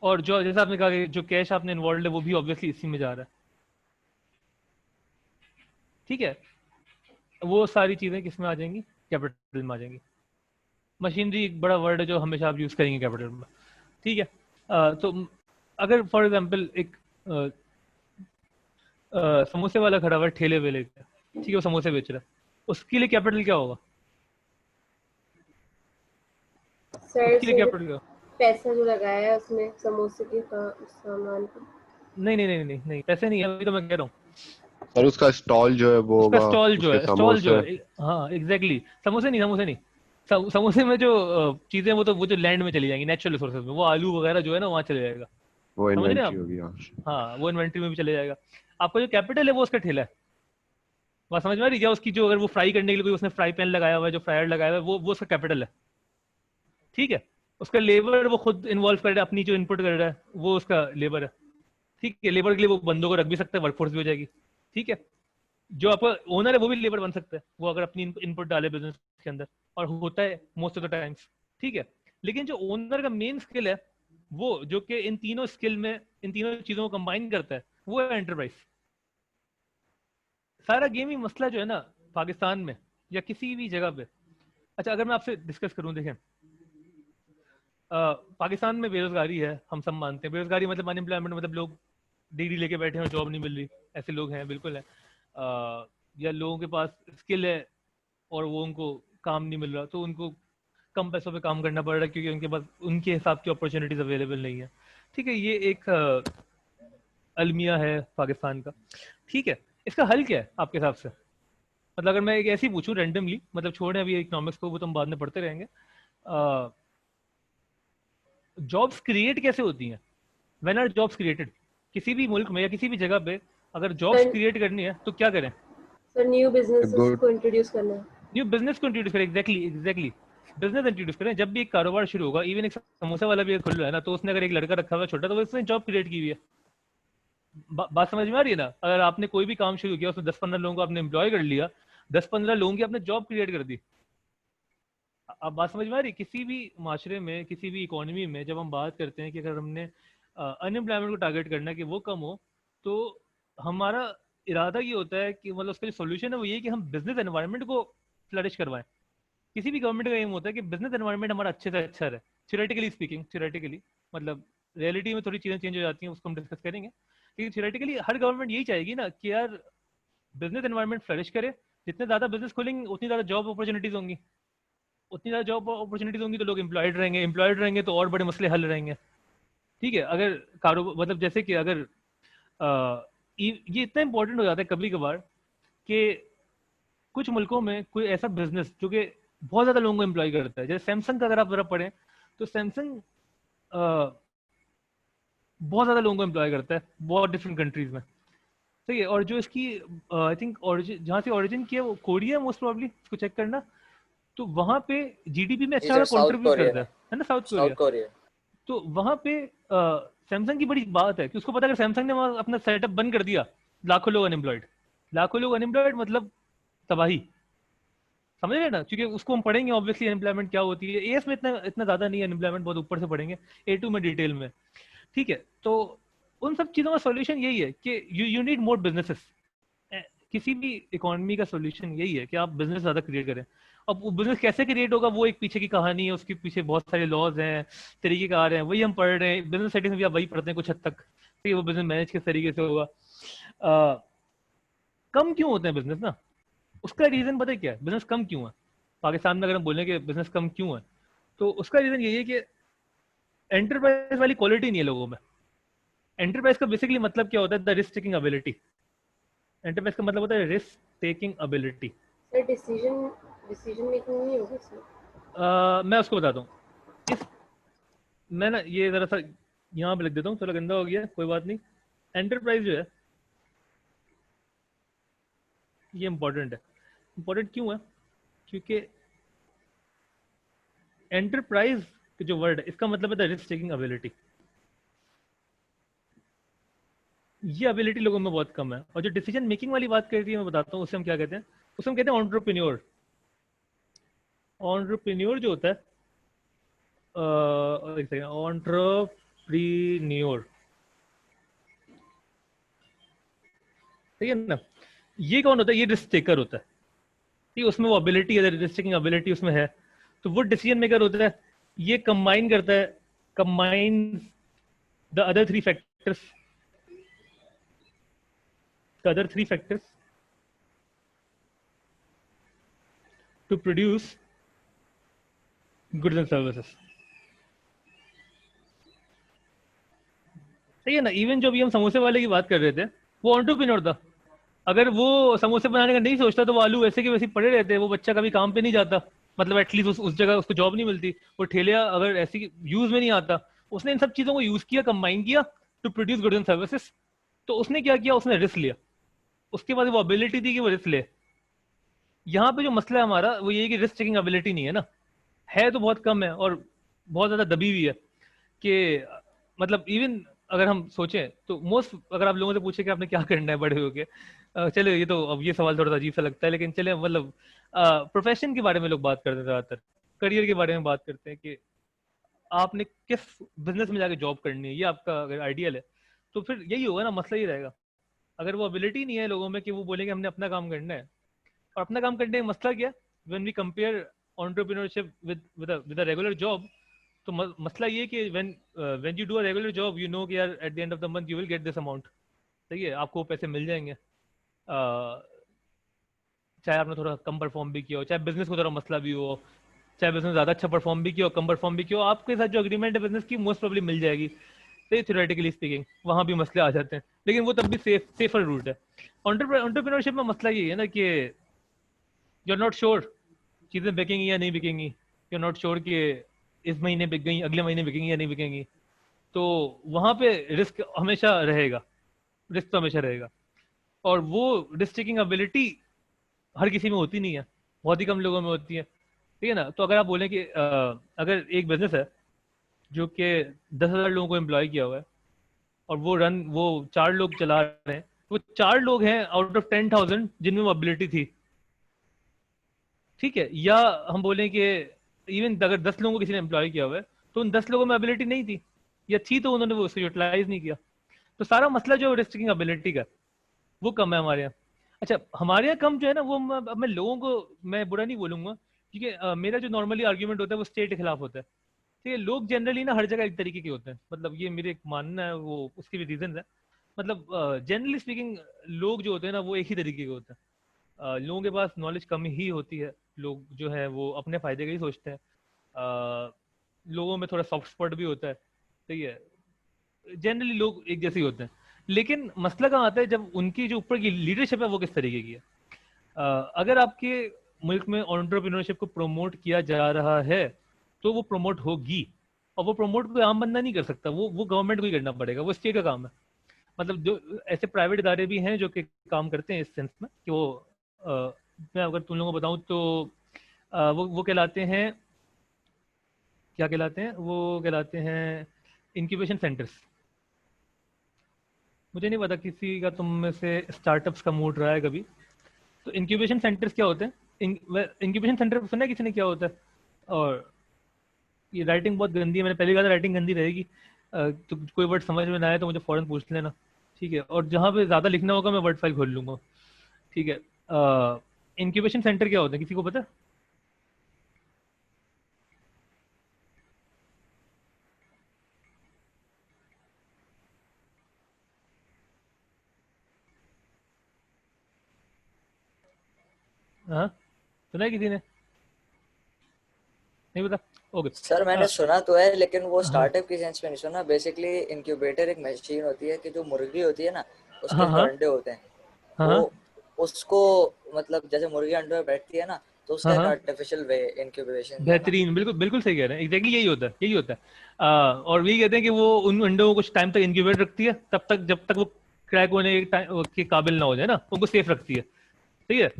[SPEAKER 1] और जो जैसा आपने कहा कि जो कैश आपने इन्वॉल्व है वो भी ऑब्वियसली इसी में जा रहा है, ठीक है। वो सारी चीजें किस में आ जाएंगी, कैपिटल में आ जाएंगी। मशीनरी एक बड़ा वर्ड है जो हमेशा आप यूज करेंगे कैपिटल में, ठीक है। तो अगर फॉर एग्जांपल एक समोसे वाला खड़ा हुआ है ठेले वेले पे, ठीक है, वो समोसे बेच रहा है, उसके लिए कैपिटल क्या होगा,
[SPEAKER 2] सर
[SPEAKER 1] उसके लिए
[SPEAKER 2] उसने जो
[SPEAKER 1] कैपिटल क्या?
[SPEAKER 2] पैसा जो लगाया है उसमें समोसे के सामान पे।
[SPEAKER 1] नहीं नहीं नहीं नहीं नहीं, पैसे नहीं है, अभी तो मैं कह रहा हूँ।
[SPEAKER 3] और उसका स्टॉल जो है वो
[SPEAKER 1] उसका
[SPEAKER 3] होगा,
[SPEAKER 1] स्टॉल जो
[SPEAKER 3] उसके
[SPEAKER 1] है, स्टॉल जो
[SPEAKER 3] समोसे।
[SPEAKER 1] है, हाँ एग्जैक्टली, समोसे नहीं, समोसे नहीं। समोसे में जो चीजें वो जो लैंड में चली जाएंगी, नेचुरल रिसोर्सेज में, वो आलू वगैरह जो है ना वहाँ चले जाएगा,
[SPEAKER 3] वो
[SPEAKER 1] समझ रहे हैं
[SPEAKER 3] इन्वेंट्री
[SPEAKER 1] आप?
[SPEAKER 3] होगी, हाँ।
[SPEAKER 1] हाँ वो इन्वेंट्री में भी चले जाएगा। आपका जो कैपिटल है वो उसका ठेला है, बात समझ में आ रही है क्या? उसकी जो अगर वो फ्राई करने के लिए कोई उसने फ्राई पैन लगाया हुआ है, जो फ्रायर लगाया हुआ है, वो उसका कैपिटल है, ठीक है। उसका लेबर वो खुद इन्वॉल्व कर रहा है, अपनी जो इनपुट कर रहा है वो उसका लेबर है, ठीक है। लेबर के लिए वो बंदों को रख भी सकता है, वर्कफोर्स भी हो जाएगी, ठीक है। जो आपका ओनर है वो भी लेबर बन सकता है, वो अगर अपनी इनपुट डाले बिजनेस के अंदर, और होता है मोस्ट ऑफ द टाइम्स, ठीक है। लेकिन जो ओनर का मेन स्किल है, वो जो कि इन तीनों स्किल में, इन तीनों चीजों को कंबाइन करता है, वो है एंटरप्राइज। सारा गेम ही मसला जो है ना पाकिस्तान में या किसी भी जगह पे, अच्छा अगर मैं आपसे डिस्कस करूं, देखें पाकिस्तान में बेरोजगारी है, हम सब मानते हैं। बेरोजगारी मतलब अनएम्प्लॉयमेंट, मतलब लोग डिग्री लेके बैठे हैं और जॉब नहीं मिल रही, ऐसे लोग हैं, बिल्कुल है। या लोगों के पास स्किल है और वो उनको काम नहीं मिल रहा, तो उनको कम पैसों पे काम करना पड़ रहा है क्योंकि उनके पास उनके हिसाब की अपॉर्चुनिटीज अवेलेबल नहीं है, ठीक है। ये एक अलमिया है पाकिस्तान का, ठीक है। इसका हल क्या है आपके हिसाब से? मतलब अगर मैं एक ऐसी पूछूं रैंडमली, मतलब छोड़ें अभी इकोनॉमिक्स को, वो तो हम बाद में पढ़ते रहेंगे, जॉब्स क्रिएट कैसे होती हैं, व्हेन आर जॉब्स क्रिएटेड, किसी भी मुल्क में या किसी भी जगह पे अगर जॉब्स
[SPEAKER 2] सर
[SPEAKER 1] क्रिएट करनी है तो क्या करें?
[SPEAKER 2] Sir new businesses
[SPEAKER 3] good.
[SPEAKER 2] को इंट्रोड्यूस करना है।
[SPEAKER 1] न्यू बिजनेस को इंट्रोड्यूस करें, एग्जैक्टली एग्जैक्टली, बिजनेस इंट्रोड्यूस करें। जब भी एक कारोबार शुरू होगा, इवन एक समोसा वाला भी खुल रहा है ना, तो उसने अगर एक लड़का रखा हुआ है छोटा, तो उसने जॉब क्रिएट की हुई है। बात समझ में आ रही है ना? अगर आपने कोई भी काम शुरू किया, उसमें 10-15 लोगों को आपने एम्प्लॉय कर लिया, 10-15 लोगों की आपने जॉब क्रिएट कर दी। अब बात समझ में आ रही है? किसी भी माशरे में, किसी भी इकोनॉमी में जब हम बात करते हैं कि अगर हमने अनएम्प्लॉयमेंट को टारगेट करना है कि वो कम हो, तो हमारा इरादा ये होता है कि मतलब उसका जो सोल्यूशन है वो ये है कि हम बिजनेस एनवायरनमेंट को फ्लरिश करवाएं। किसी भी गवर्नमेंट का एम होता है कि बिजनेस एनवायरनमेंट हमारा अच्छे से अच्छा रहे, थियोरेटिकली स्पीकिंग, थियोरेटिकली, मतलब रियलिटी में थोड़ी चीजें चेंज हो जाती हैं, उसको हम डिस्कस करेंगे, लेकिन थियोरेटिकली हर गवर्नमेंट यही चाहेगी ना कि यार बिजनेस एनवायरनमेंट फ्लरिश करे, जितने ज्यादा बिजनेस खोलेंगे उतनी ज्यादा जॉब अपॉर्चुनिटीज होंगी, उतनी ज्यादा जॉब अपॉर्चुनिटीज होंगी तो लोग एम्प्लॉयड रहेंगे, एम्प्लॉयड रहेंगे तो और बड़े मसले हल रहेंगे। ठीक है, अगर कारोबार मतलब जैसे कि अगर ये इतना इंपॉर्टेंट हो जाता है कभी कभार कि कुछ मुल्कों में कोई ऐसा बिजनेस जो कि बहुत ज्यादा लोगों को एम्प्लॉय करता है, जैसे सैमसंग का अगर आप जरा पढ़ें तो सैमसंग बहुत ज्यादा लोगों को एम्प्लॉय करता है बहुत डिफरेंट कंट्रीज में। सही है, और जो इसकी आई थिंक ऑरिजिन, जहाँ से ऑरिजिन की है वो कोरिया मोस्ट प्रोबेबली, इसको चेक करना, तो वहाँ पे जीडीपी में अच्छा
[SPEAKER 4] इधर साउथ
[SPEAKER 1] कंट्रीब्यूट
[SPEAKER 4] कोरिया,
[SPEAKER 1] करता है ना, साउथ
[SPEAKER 4] साउथ
[SPEAKER 1] कोरिया।
[SPEAKER 4] कोरिया।
[SPEAKER 1] तो वहाँ पे सैमसंग की बड़ी बात है कि उसको पता है, अगर सैमसंग ने वहाँ अपना सेटअप बंद कर दिया, लाखों लोग अनएम्प्लॉयड, लाखों लोग अनएम्प्लॉयड मतलब तबाही, समझ रहे हैं ना, क्योंकि उसको हम पढ़ेंगे ऑब्वियसली अनएम्प्लॉयमेंट क्या होती है, एएस में इतना इतना ज्यादा नहीं है अनएम्प्लॉयमेंट, बहुत ऊपर से पढ़ेंगे, ए2 में डिटेल में। ठीक है, तो उन सब चीजों का सॉल्यूशन यही है कि यू नीड मोर बिजनेसेस। किसी भी इकोनॉमी का सॉल्यूशन यही है कि आप बिजनेस ज्यादा क्रिएट करें। अब वो बिजनेस कैसे क्रिएट होगा वो एक पीछे की कहानी है, उसके पीछे बहुत सारे लॉज हैं, तरीकेकार हैं, वही हम पढ़ रहे हैं, बिजनेस सेटिंग्स भी आप वही पढ़ते हैं कुछ हद तक, ठीक है, वो बिजनेस मैनेज किस तरीके से होगा। कम क्यों होते हैं बिजनेस ना, उसका रीजन पता है क्या है, बिजनेस कम क्यों है पाकिस्तान में, अगर हम बोलें कि बिजनेस कम क्यों है, तो उसका रीजन यही है कि एंटरप्राइज वाली क्वालिटी नहीं है लोगों में। एंटरप्राइज का बेसिकली मतलब क्या होता है, the risk taking ability. Enterprise का मतलब होता है risk taking ability.
[SPEAKER 2] Sir decision decision making नहीं होगा सर?
[SPEAKER 1] मैं उसको बताता हूँ, इस मैं ना ये जरा सा यहाँ पे लिख देता हूँ, थोड़ा गंदा हो गया, कोई बात नहीं। एंटरप्राइज जो है ये इंपॉर्टेंट है। इंपॉर्टेंट क्यों है, क्योंकि एंटरप्राइज जो वर्ड है इसका मतलब है रिस्क टेकिंग एबिलिटी। ये एबिलिटी लोगों में बहुत कम है, और जो डिसीजन मेकिंग वाली बात करती है मैं बताता हूँ, उसे हम क्या कहते हैं, उसे हम कहते हैं एंटरप्रेन्योर। एंटरप्रेन्योर जो होता है एक सेकंड, एंटरप्रेन्योर, ठीक है ना, ये कौन होता है, ये रिस्क टेकर होता है, ठीक है, उसमें वो एबिलिटी है, रिस्क टेकिंग एबिलिटी उसमें है, तो वो डिसीजन मेकर होता है। ये कंबाइन करता है, combine the other three factors, the other three factors to produce goods and services। सही है ना, इवन जो भी हम समोसे वाले की बात कर रहे थे वो एंटरप्रेन्योर था। अगर वो समोसे बनाने का नहीं सोचता तो वो आलू वैसे के वैसे पड़े रहते, वो बच्चा कभी काम पे नहीं जाता, मतलब एटलीस्ट उस जगह उसको जॉब नहीं मिलती। वो ठेलिया अगर ऐसी यूज में नहीं आता, उसने इन सब चीजों को यूज किया, कंबाइन किया to produce goods and services. तो उसने क्या किया, उसने रिस्क लिया, उसके बाद वो एबिलिटी थी कि वो रिस्क ले। यहाँ पे जो मसला है हमारा वो ये है कि रिस्क टेकिंग एबिलिटी नहीं है ना, है तो बहुत कम है और बहुत ज्यादा दबी हुई है कि मतलब इवन अगर हम सोचें तो मोस्ट, अगर आप लोगों से पूछे कि आपने क्या करना है बड़े होके, चले ये तो अब ये सवाल थोड़ा सा अजीब सा लगता है, लेकिन चले मतलब प्रोफेशन के बारे में लोग बात करते हैं ज्यादातर, करियर के बारे में बात करते हैं कि आपने किस बिजनेस में जाके जॉब करनी है, ये आपका अगर आइडियल है तो फिर यही होगा ना, मसला ही रहेगा। अगर वो एबिलिटी नहीं है लोगों में कि वो बोलेंगे हमने अपना काम करना है, और अपना काम करने का मसला क्या, when we compare entrepreneurship with a regular job, तो मसला ये कि when you do a regular job you know कि यार at the end of the month you will get this amount, ठीक है, आपको वो पैसे मिल जाएंगे, चाहे आपने थोड़ा कम परफॉर्म भी किया हो, चाहे बिजनेस को थोड़ा मसला भी हो, चाहे बिजनेस ज्यादा अच्छा परफॉर्म भी किया हो, कम परफॉर्म भी किया हो, आपके साथ जो अग्रीमेंट है बिजनेस की मोस्ट प्रोबेबली मिल जाएगी। तो थ्योरेटिकली स्पीकिंग वहां भी मसले आ जाते हैं, लेकिन वो तब भी सेफर रूट है। एंटरप्रेन्योरशिप में मसला ये है ना कि यू आर नॉट श्योर चीजें बिकेंगी या नहीं बिकेंगी, यू आर नॉट श्योर कि इस महीने बिक गई, अगले महीने बिकेंगी या नहीं बिकेंगी, तो वहां पे रिस्क हमेशा रहेगा, रिस्क तो हमेशा रहेगा। और वो रिस्क टेकिंग एबिलिटी हर किसी में होती नहीं है, बहुत ही कम लोगों में होती है, ठीक है ना। तो अगर आप बोलें कि अगर एक बिजनेस है जो कि 10,000 लोगों को एम्प्लॉय किया हुआ है और वो 4 लोग चला रहे हैं, वो 4 लोग हैं आउट ऑफ 10,000 जिनमें वो एबिलिटी थी, ठीक है, या हम बोलें कि इवन अगर 10 लोगों को किसी ने एम्प्लॉय किया हुआ है तो उन 10 लोगों में एबिलिटी नहीं थी, या थी तो उन्होंने वो उसको यूटिलाइज नहीं किया। तो सारा मसला जो रिस्क टेकिंग एबिलिटी का, वो कम है हमारे यहाँ। अच्छा, हमारे यहाँ कम जो है ना, वो मैं लोगों को मैं बुरा नहीं बोलूंगा, क्योंकि मेरा जो नॉर्मली आर्ग्यूमेंट होता है वो स्टेट के खिलाफ होता है। ठीक है, लोग जनरली ना हर जगह एक तरीके के होते हैं, मतलब ये मेरे एक मानना है, वो उसके भी रीजन है। मतलब जनरली स्पीकिंग लोग जो होते हैं ना वो एक ही तरीके के होते हैं। लोगों के पास नॉलेज कम ही होती है, लोग जो है वो अपने फायदे का ही सोचते हैं। लोगों में थोड़ा सॉफ्ट स्पॉट भी होता है, ठीक है, जनरली लोग एक जैसे ही होते हैं। लेकिन मसला कहाँ आता है, जब उनकी जो ऊपर की लीडरशिप है वो किस तरीके की है। अगर आपके मुल्क में एंटरप्रेन्योरशिप को प्रमोट किया जा रहा है तो वो प्रमोट होगी, और वो प्रमोट कोई आम बंदा नहीं कर सकता, वो गवर्नमेंट को ही करना पड़ेगा, वो स्टेट का काम है। मतलब जो ऐसे प्राइवेट इदारे भी हैं जो कि काम करते हैं इस सेंस में कि वो मैं अगर तुम लोगों को बताऊं तो वो कहलाते हैं, क्या कहलाते हैं, वो कहलाते हैं इंक्यूबेशन सेंटर्स। मुझे नहीं पता किसी का तुम में से स्टार्टअप्स का मूड रहा है कभी, तो इंक्यूबेशन सेंटर्स क्या होते हैं? इंक्यूबेशन सेंटर सुना है किसी ने क्या होता है? और ये राइटिंग बहुत गंदी है, मैंने पहली कहा था राइटिंग गंदी रहेगी। तो कोई वर्ड समझ में ना आए तो मुझे फौरन पूछ लेना, ठीक है? और जहाँ पे ज़्यादा लिखना होगा मैं वर्ड फाइल खोल लूंगा, ठीक है? इंक्यूबेशन सेंटर क्या होता है, किसी को पता है? हाँ, सुना है किसी ने? नहीं पता? ओके।
[SPEAKER 4] सर मैंने सुना तो है, लेकिन वो
[SPEAKER 1] हाँ
[SPEAKER 4] स्टार्टअप की सेंस में नहीं सुना। बेसिकली इंक्यूबेटर एक मशीन होती है कि जो मुर्गी होती है ना, उसके
[SPEAKER 1] हाँ
[SPEAKER 4] जो
[SPEAKER 1] हाँ
[SPEAKER 4] अंडे होते हैं
[SPEAKER 1] हाँ
[SPEAKER 4] वो
[SPEAKER 1] हाँ
[SPEAKER 4] उसको, मतलब जैसे मुर्गी अंडे में बैठती है ना, तो उसका
[SPEAKER 1] हाँ
[SPEAKER 4] एक
[SPEAKER 1] हाँ,
[SPEAKER 4] आर्टिफिशियल वे इंक्यूबेशन का है ना।
[SPEAKER 1] बेहतरीन, बिल्कुल बिल्कुल सही कह रहे हैं, एग्जैक्टली यही होता है, यही होता है। और वही कहते हैं कि वो उन अंडों को कुछ टाइम तक इंक्यूबेट रखती है, तब तक जब तक वो क्रैक होने के काबिल ना हो जाए ना, उनको सेफ रखती है, ठीक है?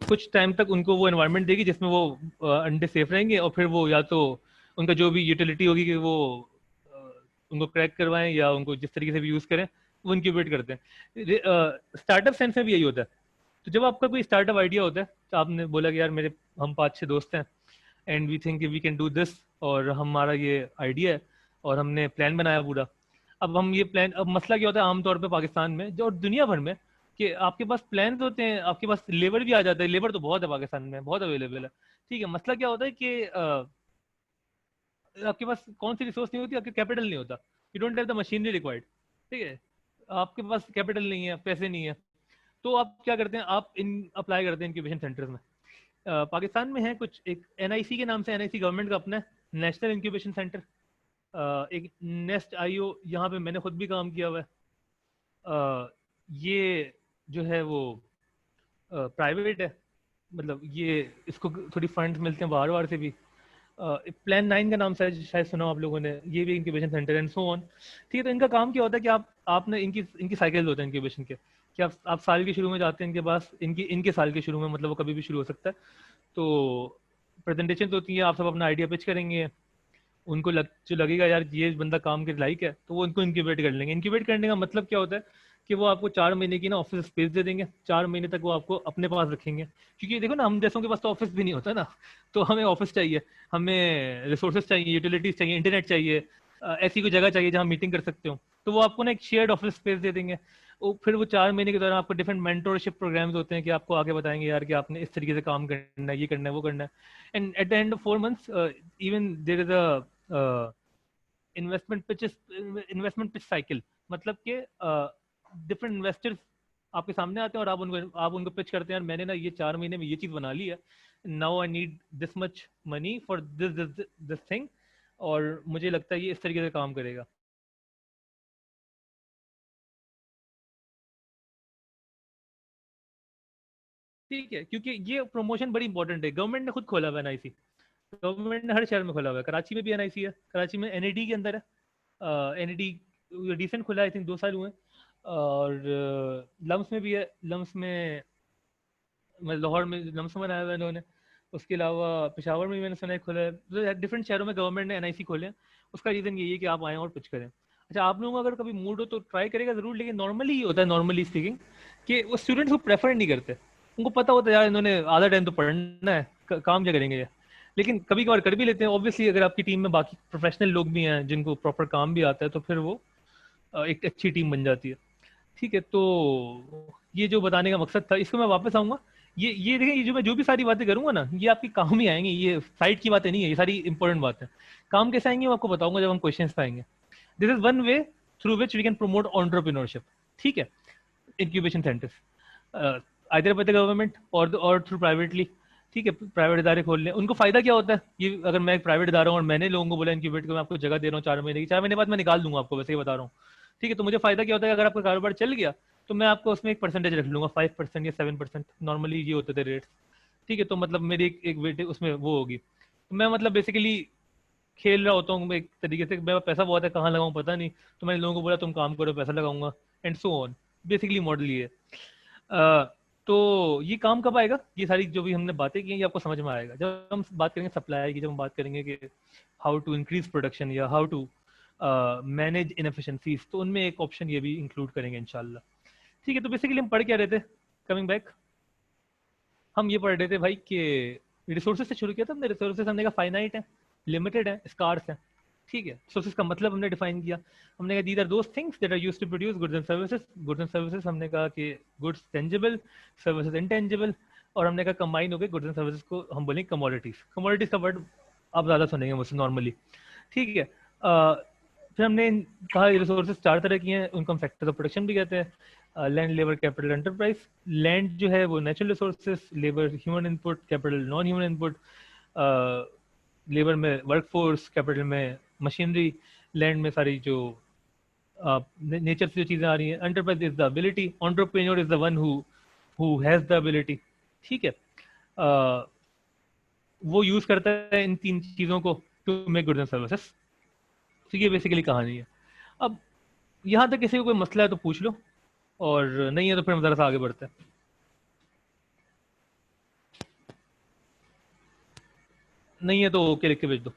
[SPEAKER 1] कुछ टाइम तक उनको वो एनवायरनमेंट देगी जिसमें वो अंडे सेफ रहेंगे, और फिर वो या तो उनका जो भी यूटिलिटी होगी कि वो अ, उनको क्रैक करवाएं या उनको जिस तरीके से भी यूज़ करें, वो इंक्यूबेट करते हैं। स्टार्टअप सेंस में भी यही होता है। तो जब आपका कोई स्टार्टअप आइडिया होता है, तो आपने बोला कि यार मेरे हम 5-6 दोस्त हैं and we think we can do this, और हमारा ये आइडिया है और हमने प्लान बनाया पूरा। अब हम ये प्लान, अब मसला क्या होता है आमतौर पे पाकिस्तान में जो और दुनिया भर में, कि आपके पास प्लान होते हैं, आपके पास लेबर भी आ जाता है, लेबर तो बहुत है पाकिस्तान में, बहुत अवेलेबल है, ठीक है? मसला क्या होता है कि आपके पास कौन सी रिसोर्स नहीं होती, आपके कैपिटल नहीं होता, you don't have the machinery required, ठीक है? आपके पास कैपिटल नहीं है, पैसे नहीं है, तो आप क्या करते हैं, आप इन अप्लाई करते हैं इंक्यूबेशन सेंटर्स में। पाकिस्तान में है कुछ, एक एनआईसी के नाम से, एनआईसी गवर्नमेंट का अपना नेशनल इंक्यूबेशन सेंटर, एक नेस्ट आईओ, यहाँ पे मैंने खुद भी काम किया हुआ है। ये जो है वो प्राइवेट है, मतलब ये इसको थोड़ी फंड्स मिलते हैं बाहर बाहर से भी। प्लान 9 का नाम शायद सुना हो आप लोगों ने, ये भी incubation centre and so on, ठीक है? तो इनका काम क्या होता है कि आपने इनकी इनकी साइकिल होता है इंक्यूबेशन के, कि आप साल के शुरू में जाते हैं इनके पास, इनकी इनके साल के शुरू में, मतलब वो कभी भी शुरू हो सकता है। तो प्रेजेंटेशन तो होती है, आप सब अपना आइडिया पिच करेंगे, उनको जो लगेगा यार ये बंदा काम के लायक है, तो वो उनको इंक्यूबेट कर लेंगे। इंक्यूबेट करने का मतलब क्या होता है कि वो आपको 4 महीने की ना ऑफिस स्पेस दे देंगे, 4 महीने तक वो आपको अपने पास रखेंगे, क्योंकि देखो ना, हम जैसों के पास तो ऑफिस भी नहीं होता ना, तो हमें ऑफिस चाहिए, हमें रिसोर्सेज चाहिए, यूटिलिटीज चाहिए, इंटरनेट चाहिए, ऐसी कोई जगह चाहिए जहाँ मीटिंग कर सकते हो, तो वो आपको ना एक शेयर्ड ऑफिस स्पेस दे देंगे। फिर वो 4 महीने के दौरान आपको डिफरेंट मेंटोरशिप प्रोग्राम्स होते हैं कि आपको आगे बताएंगे यार कि आपने इस तरीके से काम करना है, ये करना है, वो करना है। And at the end of 4 months even there is a investment pitch cycle, मतलब कि डिफरेंट इन्वेस्टर्स आपके सामने आते हैं और आप उनको पिच करते हैं, यार मैंने ना ये 4 महीने में ये चीज बना ली है, now I need this much money for this this this thing, और मुझे लगता है ये इस तरीके से काम करेगा। ठीक है, क्योंकि ये प्रमोशन बड़ी इंपॉर्टेंट है, गवर्नमेंट ने खुद खोला हुआ है एनआईसी, गवर्नमेंट ने हर शहर में खोला हुआ है, कराची में भी एनआईसी है, कराची में एनएडी के अंदर है, एनएडी रिसेंट खुला है, आई थिंक 2 साल हुए हैं। और लम्स में भी है, लम्स में लाहौर में लम्स में बनाया हुआ है इन्होंने, उसके अलावा पेशावर में भी मैंने सुना है खुला है, तो डिफरेंट शहरों में गवर्नमेंट ने एनआईसी खोले हैं। उसका रीज़न यही है कि आप आएँ और पिच करें। अच्छा, आप लोगों का अगर कभी मूड हो तो ट्राई करेगा ज़रूर, लेकिन नॉर्मली ये होता है, नॉर्मली स्पीकिंग, कि वो स्टूडेंट्स को प्रेफर नहीं करते, उनको पता होता है यार इन्होंने आधा टाइम तो पढ़ना है, काम क्या करेंगे ये, लेकिन कभी कभार कर भी लेते हैं। ऑब्वियसली अगर आपकी टीम में बाकी प्रोफेशनल लोग भी हैं जिनको प्रॉपर काम भी आता है, तो फिर वो एक अच्छी टीम बन जाती है। ठीक है, तो ये जो बताने का मकसद था, इसको मैं वापस आऊंगा। ये देखें, ये जो भी सारी बातें करूंगा ना, ये आपके काम ही आएंगी, ये साइड की बातें नहीं है, ये सारी इंपॉर्टेंट बात है। काम कैसे आएंगे वो आपको बताऊंगा जब हम क्वेश्चंस पे आएंगे। This is one way through which we can promote entrepreneurship. ठीक है, incubation centres either by the government और थ्रू प्राइवेटली। ठीक है, प्राइवेट इदारे खोल लें, उनको फायदा क्या होता है? ये अगर मैं एक प्राइवेट इदारा हूँ और मैंने लोगों को बोला इंक्यूबेट को मैं आपको जगह दे रहा हूँ 4 महीने की, 4 महीने बाद मैं निकाल दूंगा आपको, वैसे ही बता रहा हूँ। ठीक है, तो मुझे फायदा क्या होता है? अगर आपका कारोबार चल गया तो मैं आपको उसमें एक परसेंटेज रख लूंगा, 5% या 7%, नॉर्मली ये होते थे रेट्स। ठीक है, तो मतलब मेरी एक वेट उसमें वो होगी, तो मैं मतलब बेसिकली खेल रहा होता हूँ एक तरीके से। मेरा पैसा बहुत है, कहाँ लगाऊं पता नहीं, तो मैंने लोगों को बोला तुम काम करो, पैसा लगाऊंगा, and so on. Basically model ये है। तो ये काम कब आएगा? ये सारी जो भी हमने बातें की हैं ये आपको समझ में आएगा जब हम बात करेंगे सप्लाई की, जब हम बात करेंगे कि हाउ टू इंक्रीज प्रोडक्शन या हाउ टू मैनेज इनएफिशिएंसीज, तो उनमें एक ऑप्शन ये भी इंक्लूड करेंगे इंशाल्लाह। ठीक है, तो बेसिकली हम पढ़ क्या रहे थे? कमिंग बैक, हम ये पढ़ रहे थे भाई कि रिसोर्सेज से शुरू किया था हमने। रिसोर्सेज हमने कहा फाइनाइट है, लिमिटेड है, स्कार्स है। ठीक है, रिसोर्सेज का मतलब हमने डिफाइन किया। हमने कहा these are those things that are used to produce goods and services. Goods and services हमने कहा कि गुड्स टेंजिबल, सर्विसेज इनटेंजिबल, और हमने कहा कंबाइन हो गए गुड्स एंड सर्विसेज को हम बोलेंगे कमोडिटीज। कमोडिटीज का वर्ड आप ज्यादा सुनेंगे मुझसे नॉर्मली। ठीक है, फिर हमने कहा रिसोर्सेज 4 तरह की हैं, उनको हम फैक्टर्स ऑफ प्रोडक्शन भी कहते हैं। Land, labour, capital, enterprise. Land जो है वो natural resources, labour human input, capital non human input. Labour में वर्कफोर्स, कैपिटल में मशीनरी, लैंड में सारी जो नेचर से जो चीजें आ रही हैं। Enterprise is the ability, entrepreneur is the one who has the ability. ठीक है, वो यूज करता है इन 3 चीजों को to make goods and services. तो ये बेसिकली कहानी है। अब यहाँ तक किसी को कोई मसला है तो पूछ लो, और नहीं है तो फिर हम जरा सा आगे बढ़ते हैं। नहीं है तो ओके लिख के भेज दो।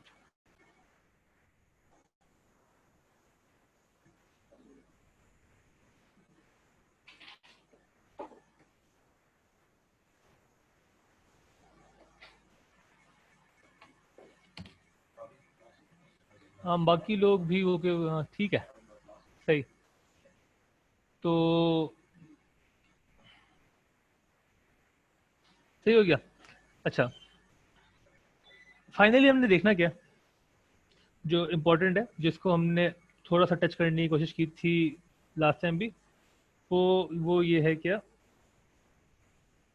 [SPEAKER 1] हाँ, बाकी लोग भी हो के, हाँ ठीक है, सही। तो सही हो गया। अच्छा, फाइनली हमने देखना क्या जो इम्पोर्टेंट है, जिसको हमने थोड़ा सा टच करने की कोशिश की थी लास्ट टाइम भी, वो ये है क्या,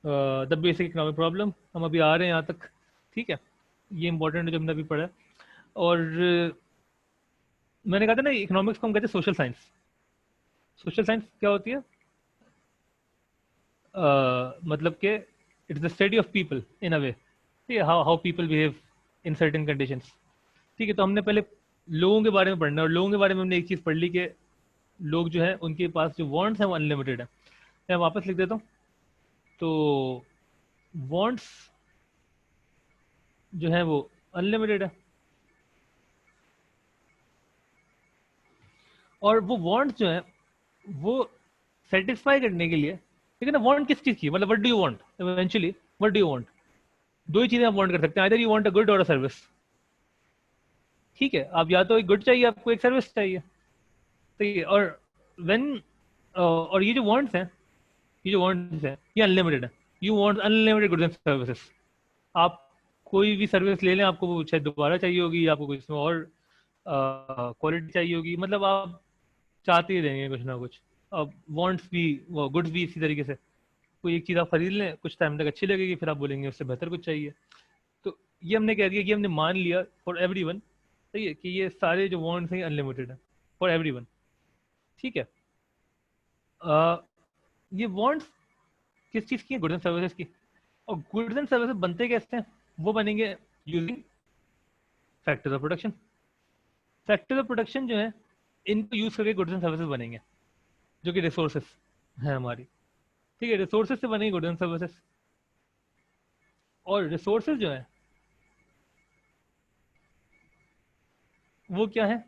[SPEAKER 1] द बेसिक इकोनॉमिक प्रॉब्लम। हम अभी आ रहे हैं यहाँ तक। ठीक है, ये इंपॉर्टेंट है जो हमने अभी पढ़ा है। और मैंने कहा था ना इकोनॉमिक्स को हम कहते हैं सोशल साइंस। सोशल साइंस क्या होती है? मतलब कि it's the study of people in a way. ठीक है, how how people behave in certain conditions. ठीक है, तो हमने पहले लोगों के बारे में पढ़ना है, और लोगों के बारे में हमने एक चीज़ पढ़ ली कि लोग जो है उनके पास जो वांट्स हैं वो अनलिमिटेड है। मैं वापस लिख देता हूँ। तो वांट्स जो है वो अनलिमिटेड है, और वो वांट्स जो है वो सेटिस्फाई करने के लिए, ठीक है ना, वांट किस चीज़ की, मतलब what do you want eventually, what do you want? दो ही चीज़ें आप वांट कर सकते हैं, either you want a good और अ सर्विस। ठीक है, आप या तो एक गुड चाहिए, आपको एक सर्विस चाहिए। ठीक है, और व्हेन और ये जो वांट्स हैं, ये अनलिमिटेड है। You want unlimited goods and services. आप कोई भी सर्विस ले लें, आपको वो शायद दोबारा चाहिए होगी, आपको कुछ इसमें और क्वालिटी चाहिए होगी, मतलब आप चाहते ही रहेंगे कुछ ना कुछ। अब वांट्स भी, वो गुड्स भी इसी तरीके से। कोई एक चीज़ आप खरीद लें, कुछ टाइम तक अच्छी लगेगी, फिर आप बोलेंगे उससे बेहतर कुछ चाहिए। तो ये हमने कह दिया कि हमने मान लिया फॉर एवरीवन, सही है, कि ये सारे जो वांट्स हैं अनलिमिटेड है फॉर एवरीवन। ठीक है, ये वांट्स किस चीज़ की है? गुड्स एंड सर्विसेज की। और गुड्स एंड सर्विसेज बनते कैसे हैं? वो बनेंगे using factors of production. Factors of production जो है, इनको यूज करके गुड्स एंड सर्विसेज बनेंगे, जो कि रिसोर्सेज है हमारी। ठीक है, रिसोर्सेज से बनेंगे गुड्स एंड सर्विसेज। और रिसोर्सेज जो है वो क्या है?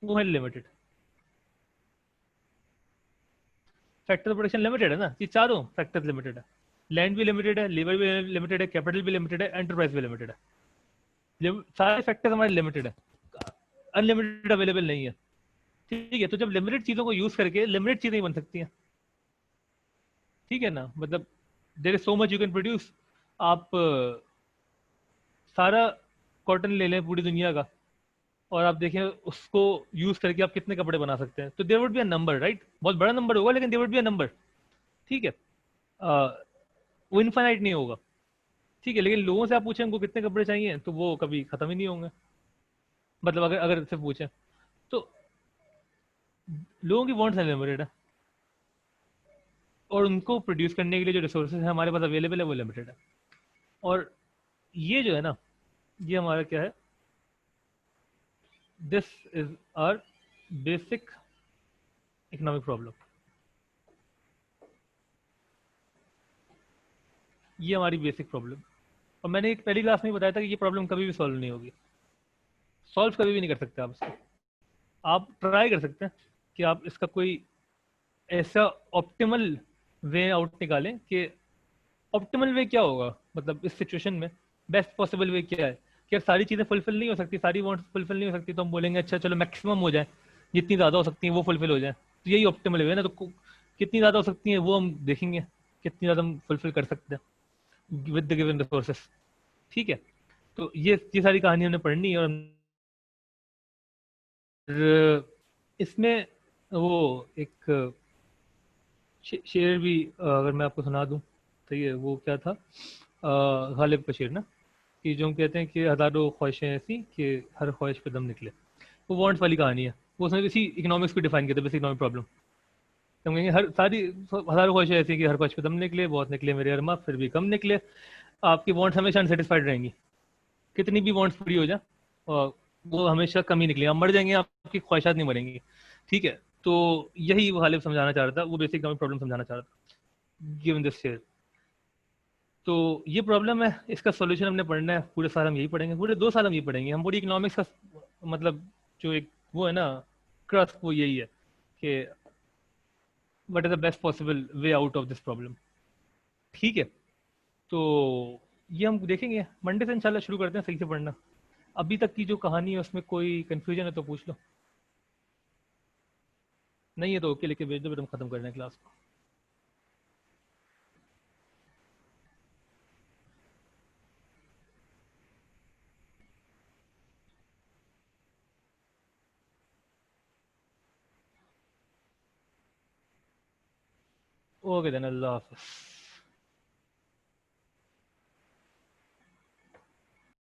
[SPEAKER 1] वो है limited. Factor of production limited है ना, ये चारों फैक्टर्स लिमिटेड है। लैंड भी लिमिटेड है, लेबर भी लिमिटेड है, कैपिटल भी लिमिटेड है, एंटरप्राइज भी लिमिटेड है। सारे फैक्टर्स हमारे लिमिटेड है, अनलिमिटेड अवेलेबल नहीं है। ठीक है, तो जब लिमिटेड चीजों को यूज करके लिमिटेड चीजें ही बन सकती हैं, ठीक है ना, मतलब there is so much you can produce. आप सारा कॉटन ले लें पूरी दुनिया का, और आप देखें उसको यूज करके आप कितने कपड़े बना सकते हैं, तो there would be a number, right, बहुत बड़ा नंबर होगा लेकिन there would be a number, ठीक है। वो इनफाइनाइट नहीं होगा, ठीक है, लेकिन लोगों से आप पूछें उनको कितने कपड़े चाहिए तो वो कभी खत्म ही नहीं होंगे, मतलब अगर अगर से पूछें तो लोगों की वांट्स अनलिमिटेड है, और उनको प्रोड्यूस करने के लिए जो रिसोर्सेज है हमारे पास अवेलेबल है वो लिमिटेड है। और ये जो है ना, ये हमारा क्या है, this is our basic economic problem. ये हमारी बेसिक प्रॉब्लम, और मैंने एक पहली क्लास में ही बताया था कि ये प्रॉब्लम कभी भी सॉल्व नहीं होगी, सॉल्व कभी भी नहीं कर सकते आप इसको। आप ट्राई कर सकते हैं कि आप इसका कोई ऐसा ऑप्टिमल वे आउट निकालें कि ऑप्टिमल वे क्या होगा, मतलब इस सिचुएशन में बेस्ट पॉसिबल वे क्या है, कि यार सारी चीज़ें फुलफिल नहीं हो सकती, सारी वांट्स फुलफिल नहीं हो सकती, तो हम बोलेंगे अच्छा चलो मैक्सिमम हो जाए, जितनी ज़्यादा हो सकती है वो फुलफिल हो जाए, तो यही ऑप्टिमल वे है ना। तो कितनी ज़्यादा हो सकती है वो हम देखेंगे, कितनी ज़्यादा हम फुलफिल कर सकते हैं विद द गिवन रिसोर्सेस, ठीक है। तो ये सारी कहानी हमने पढ़नी है, और इसमें वो एक शेर भी अगर मैं आपको सुना दूं तो ये वो क्या था, गालिब का शेर ना, कि जो हम कहते हैं कि हज़ारों ख्वाहिशें ऐसी कि हर ख्वाहिश पे दम निकले, वो वांट्स वाली कहानी है। वो उसने इसी इकोनॉमिक्स को डिफाइन किया था, बेसिक इकोनॉमिक प्रॉब्लम। तो हम कहेंगे हर सारी हज़ारों ख्वाहिशें ऐसी कि हर ख्वाहिश पे दम निकले, बहुत निकले मेरे अरमा फिर भी कम निकले। आपकी वांट्स हमेशा अनसेटिस्फाइड रहेंगी, कितनी भी वांट्स पूरी हो जाए, और वो हमेशा कम ही निकलेंगे, आप मर जाएंगे, आपकी ख्वाहिशात नहीं मरेंगी, ठीक है। तो यही वो गालिब समझाना चाह रहा था, वो बेसिक इकोनॉमिक प्रॉब्लम समझाना चाह रहा था गिवन दिस शेयर। तो ये प्रॉब्लम है, इसका सॉल्यूशन हमने पढ़ना है, पूरे साल हम यही पढ़ेंगे, पूरे 2 साल हम यही पढ़ेंगे, हम पूरी इकोनॉमिक्स का मतलब जो एक वो है ना क्रस्ट, वो यही है कि what is the best possible way out of this problem, ठीक है। तो ये हम देखेंगे मंडे से, इंशाल्लाह शुरू करते हैं सही से पढ़ना। अभी तक की जो कहानी है उसमें कोई कंफ्यूजन है तो पूछ लो, नहीं है तो ओके लिख के भेज दो, फिर हम खत्म कर रहे हैं क्लास को। ओके देन, अल्लाह हाफिज़।